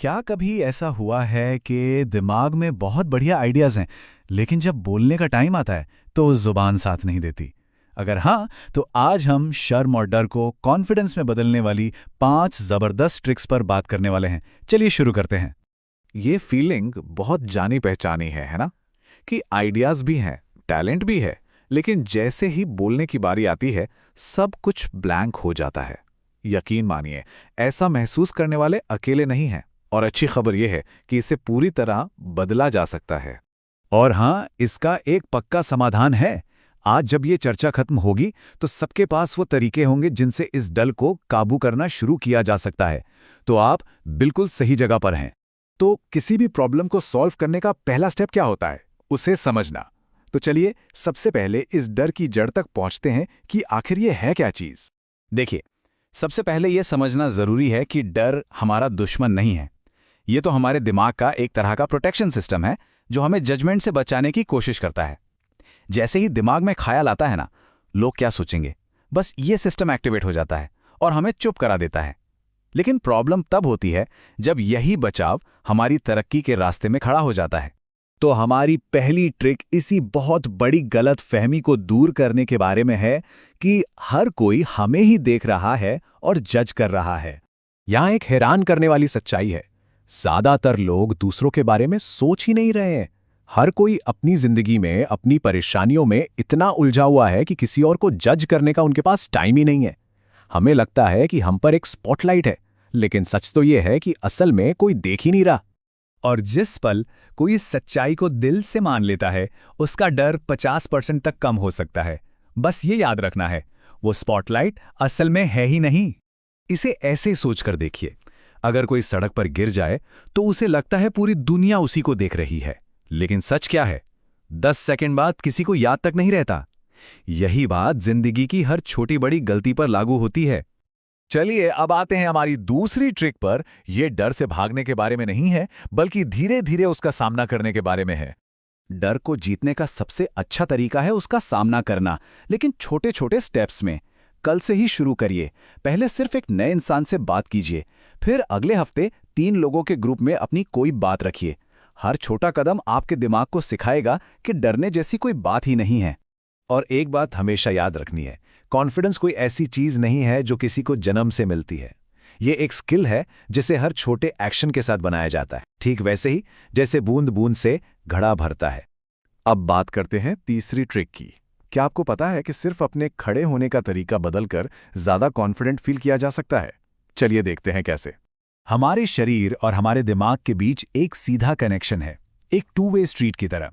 क्या कभी ऐसा हुआ है कि दिमाग में बहुत बढ़िया आइडियाज़ हैं, लेकिन जब बोलने का टाइम आता है तो ज़ुबान साथ नहीं देती? अगर हाँ, तो आज हम शर्म और डर को कॉन्फिडेंस में बदलने वाली 5 ज़बरदस्त ट्रिक्स पर बात करने वाले हैं। चलिए शुरू करते हैं। ये फीलिंग बहुत जानी पहचानी है ना? कि आइडियाज़ भी हैं, टैलेंट भी है, लेकिन जैसे ही बोलने की बारी आती है, सब कुछ ब्लैंक हो जाता है। यकीन मानिए, ऐसा महसूस करने वाले अकेले नहीं हैं, और अच्छी खबर यह है कि इसे पूरी तरह बदला जा सकता है। और हाँ, इसका एक पक्का समाधान है। आज जब ये चर्चा खत्म होगी तो सबके पास वो तरीके होंगे जिनसे इस डल को काबू करना शुरू किया जा सकता है। तो आप बिल्कुल सही जगह पर हैं। तो किसी भी प्रॉब्लम को सॉल्व करने का पहला स्टेप क्या होता है? उसे समझना। तो चलिए सबसे पहले इस डर की जड़ तक पहुंचते हैं कि आखिर ये है क्या चीज़। देखिए, सबसे पहले ये समझना ज़रूरी है कि डर हमारा दुश्मन नहीं है। ये तो हमारे दिमाग का एक तरह का प्रोटेक्शन सिस्टम है जो हमें जजमेंट से बचाने की कोशिश करता है। जैसे ही दिमाग में ख्याल आता है ना, लोग क्या सोचेंगे, बस ये सिस्टम एक्टिवेट हो जाता है और हमें चुप करा देता है। लेकिन प्रॉब्लम तब होती है जब यही बचाव हमारी तरक्की के रास्ते में खड़ा हो जाता है। तो हमारी पहली ट्रिक इसी बहुत बड़ी गलत फहमी को दूर करने के बारे में है कि हर कोई हमें ही देख रहा है और जज कर रहा है। यहाँ एक हैरान करने वाली सच्चाई है। ज्यादातर लोग दूसरों के बारे में सोच ही नहीं रहे हैं। हर कोई अपनी जिंदगी में, अपनी परेशानियों में इतना उलझा हुआ है कि किसी और को जज करने का उनके पास टाइम ही नहीं है। हमें लगता है कि हम पर एक स्पॉटलाइट है, लेकिन सच तो यह है कि असल में कोई देख ही नहीं रहा। और जिस पल कोई इस सच्चाई को दिल से मान लेता है, उसका डर 50% तक कम हो सकता है। बस ये याद रखना है, वो स्पॉटलाइट असल में है ही नहीं। इसे ऐसे सोचकर देखिए, अगर कोई सड़क पर गिर जाए तो उसे लगता है पूरी दुनिया उसी को देख रही है, लेकिन सच क्या है? 10 सेकंड बाद किसी को याद तक नहीं रहता। यही बात जिंदगी की हर छोटी बड़ी गलती पर लागू होती है। चलिए अब आते हैं हमारी दूसरी ट्रिक पर। यह डर से भागने के बारे में नहीं है, बल्कि धीरे धीरे उसका सामना करने के बारे में है। डर को जीतने का सबसे अच्छा तरीका है उसका सामना करना, लेकिन छोटे छोटे स्टेप्स में। कल से ही शुरू करिए। पहले सिर्फ एक नए इंसान से बात कीजिए, फिर अगले हफ्ते 3 लोगों के ग्रुप में अपनी कोई बात रखिए। हर छोटा कदम आपके दिमाग को सिखाएगा कि डरने जैसी कोई बात ही नहीं है। और एक बात हमेशा याद रखनी है, कॉन्फिडेंस कोई ऐसी चीज नहीं है जो किसी को जन्म से मिलती है। ये एक स्किल है जिसे हर छोटे एक्शन के साथ बनाया जाता है, ठीक वैसे ही जैसे बूंद बूंद से घड़ा भरता है। अब बात करते हैं तीसरी ट्रिक की। क्या आपको पता है कि सिर्फ अपने खड़े होने का तरीका बदलकर ज्यादा कॉन्फिडेंट फील किया जा सकता है? चलिए देखते हैं कैसे। हमारे शरीर और हमारे दिमाग के बीच एक सीधा कनेक्शन है, एक 2 वे स्ट्रीट की तरह।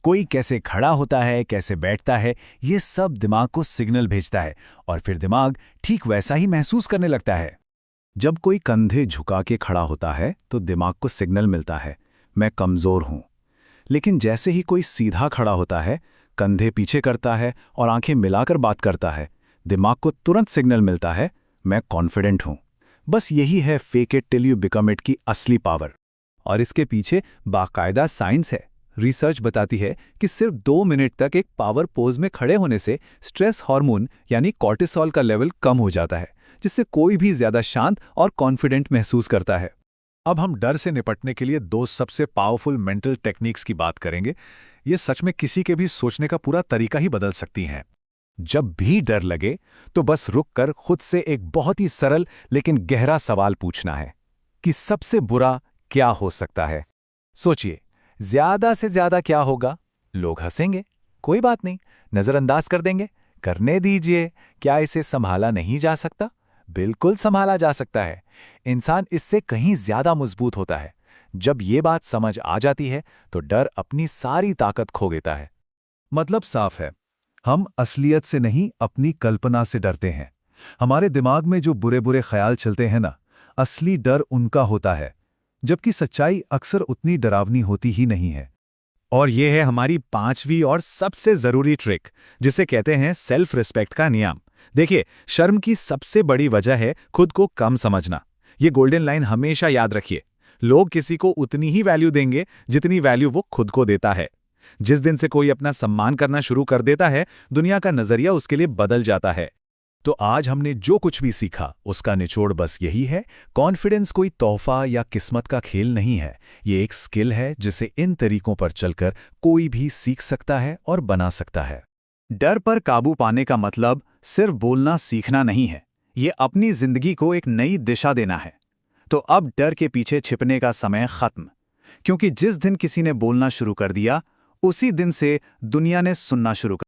कोई कैसे खड़ा होता है, कैसे बैठता है, ये सब दिमाग को सिग्नल भेजता है और फिर दिमाग ठीक वैसा ही महसूस करने लगता है। जब कोई कंधे झुका के खड़ा होता है तो दिमाग को सिग्नल मिलता है, मैं कमजोर हूं। लेकिन जैसे ही कोई सीधा खड़ा होता है, कंधे पीछे करता है और आंखें मिलाकर बात करता है, दिमाग को तुरंत सिग्नल मिलता है, मैं कॉन्फिडेंट हूं। बस यही है fake it till you become it की असली पावर। और इसके पीछे बाकायदा साइंस है। रिसर्च बताती है कि सिर्फ 2 मिनट तक एक पावर पोज में खड़े होने से स्ट्रेस हार्मोन यानी कॉर्टिसोल का लेवल कम हो जाता है, जिससे कोई भी ज्यादा शांत और कॉन्फिडेंट महसूस करता है। अब हम डर से निपटने के लिए 2 सबसे पावरफुल मेंटल टेक्निक्स की बात करेंगे। ये सच में किसी के भी सोचने का पूरा तरीका ही बदल सकती हैं। जब भी डर लगे तो बस रुककर खुद से एक बहुत ही सरल लेकिन गहरा सवाल पूछना है कि सबसे बुरा क्या हो सकता है। सोचिए, ज्यादा से ज्यादा क्या होगा? लोग हंसेंगे, कोई बात नहीं, नजरअंदाज कर देंगे, करने दीजिए। क्या इसे संभाला नहीं जा सकता? बिल्कुल संभाला जा सकता है। इंसान इससे कहीं ज्यादा मजबूत होता है। जब ये बात समझ आ जाती है तो डर अपनी सारी ताकत खो देता है। मतलब साफ है, हम असलियत से नहीं अपनी कल्पना से डरते हैं। हमारे दिमाग में जो बुरे बुरे ख्याल चलते हैं ना, असली डर उनका होता है, जबकि सच्चाई अक्सर उतनी डरावनी होती ही नहीं है। और यह है हमारी 5वीं और सबसे जरूरी ट्रिक, जिसे कहते हैं सेल्फ रिस्पेक्ट का नियम। देखिए, शर्म की सबसे बड़ी वजह है खुद को कम समझना। ये गोल्डन लाइन हमेशा याद रखिए। लोग किसी को उतनी ही वैल्यू देंगे जितनी वैल्यू वो खुद को देता है। जिस दिन से कोई अपना सम्मान करना शुरू कर देता है, दुनिया का नजरिया उसके लिए बदल जाता है। तो आज हमने जो कुछ भी सीखा उसका निचोड़ बस यही है, कॉन्फिडेंस कोई तोहफा या किस्मत का खेल नहीं है। ये एक स्किल है जिसे इन तरीकों पर चलकर कोई भी सीख सकता है और बना सकता है। डर पर काबू पाने का मतलब सिर्फ बोलना सीखना नहीं है, ये अपनी जिंदगी को एक नई दिशा देना है। तो अब डर के पीछे छिपने का समय खत्म, क्योंकि जिस दिन किसी ने बोलना शुरू कर दिया उसी दिन से दुनिया ने सुनना शुरू कर